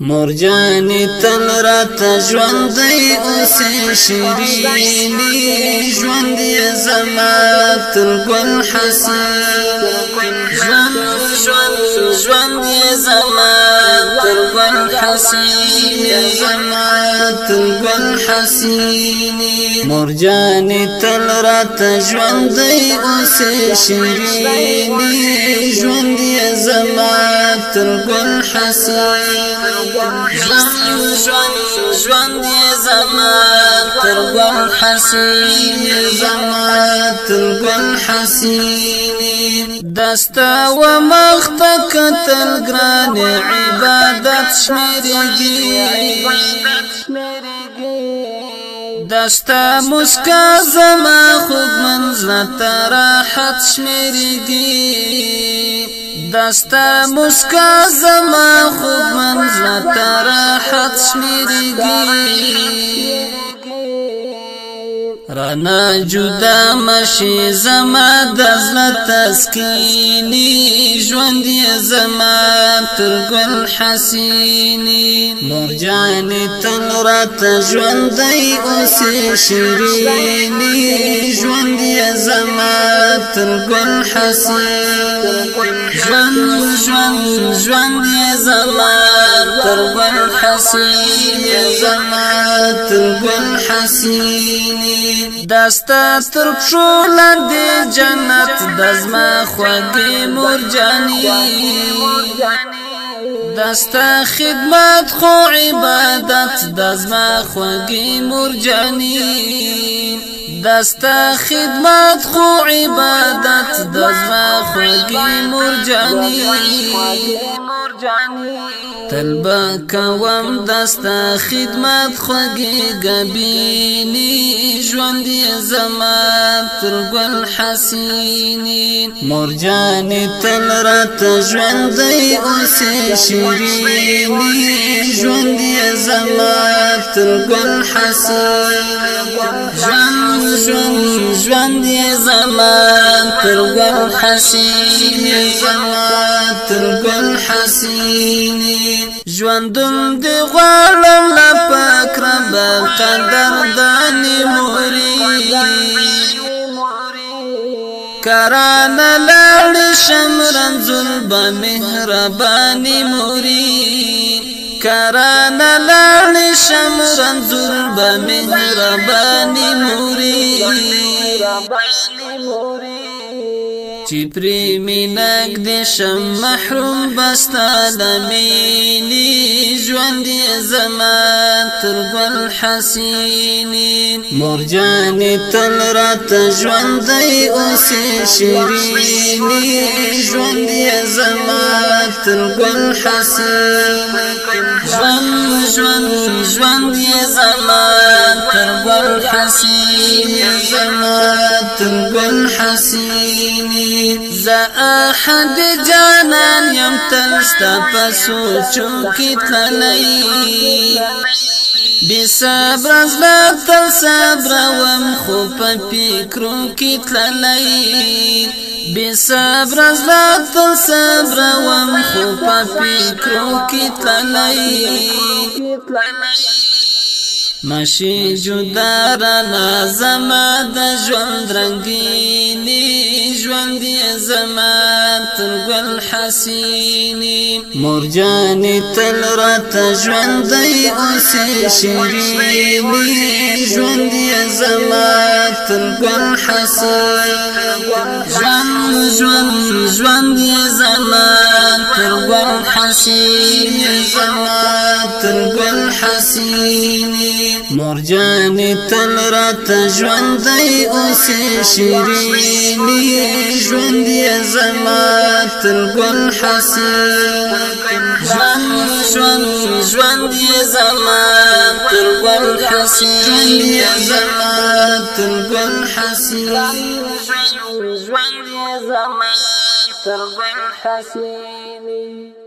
مرجاني تل رات ژوندۍ اوسې شیریني ژوند یې زما تر ګل حسین ژوند یې زما تر ګل حسین زما تر ګل حسین مرجاني تل رات ژوندۍ اوسې شیریني ژوند یې زما تر ګل حسین ژوند یې زما تر ګل حسین زما تر ګل حسین دستا و مخت کتل ګران عبادت شمیرږي دستا مسکا زما خود منزلت راحت شمیرږي دستا مسکا زما خوب منزلت راحت شمیرږي رانا جدا مشي زما دزله تسکینی ژوند یې زما تر ګل حسینی مرجاني تل رات ژوندۍ اوسې شیریني ژوند یې زما تر ګل حسین ژوند یې زما تر ګل حسین زما تر ګل حسین دستا تر پښو لاندې جنت د زما خوږې مرجاني دستا خدمت خو عبادت د زما خوږې مرجاني دستا خدمت خو عبادت د زما خوږې مرجاني تلبا کوم دستا خدمت خوږې ګبیني ژوند یې زما تر ګل حسین مرجاني تل رات ژوندۍ اوسې شیریني ژوند یې زما تر ګل حسین ژوند یې زما تر ګل حسین زما تر ګل حسین ژوندون دی غواړم له پاک رب قدرداني موري کرانه لاړې شم رنځول به مهرباني موري کرانه لاړې شم رنځول به مهرباني موري چې پرې مینک دې شم محروم بستا لمیني ژوند یې زما تر ګل حسین مرجاني تل رات ژوندۍ اوسې شیریني ژوند یې زما تر ګل حسین ژوند یې زما تر ګل حسین زما تر ګل حسین زه احد جانان یم تل ستا په سوچو کې تللی بې صبره زړه تل صبره وم خو په فکرو کې تللی بې صبره زړه تل صبره وم خو په فکرو کې تللی ماشي جدا رانا زما د ژوند رنګیني ژوند یې زما تر ګل حسین مرجاني تل رات ژوندۍ اوسې شیریني ژوند یې زما تر ګل حسین ژوند یې زما تر ګل حسین زما تر ګل حسین مرجاني تل رات ژوندۍ اوسې شیریني ژوند یې زما تر ګل حسین ژوند یې زما تر ګل حسین زما تر ګل حسین ژوند یې زما تر ګل حسین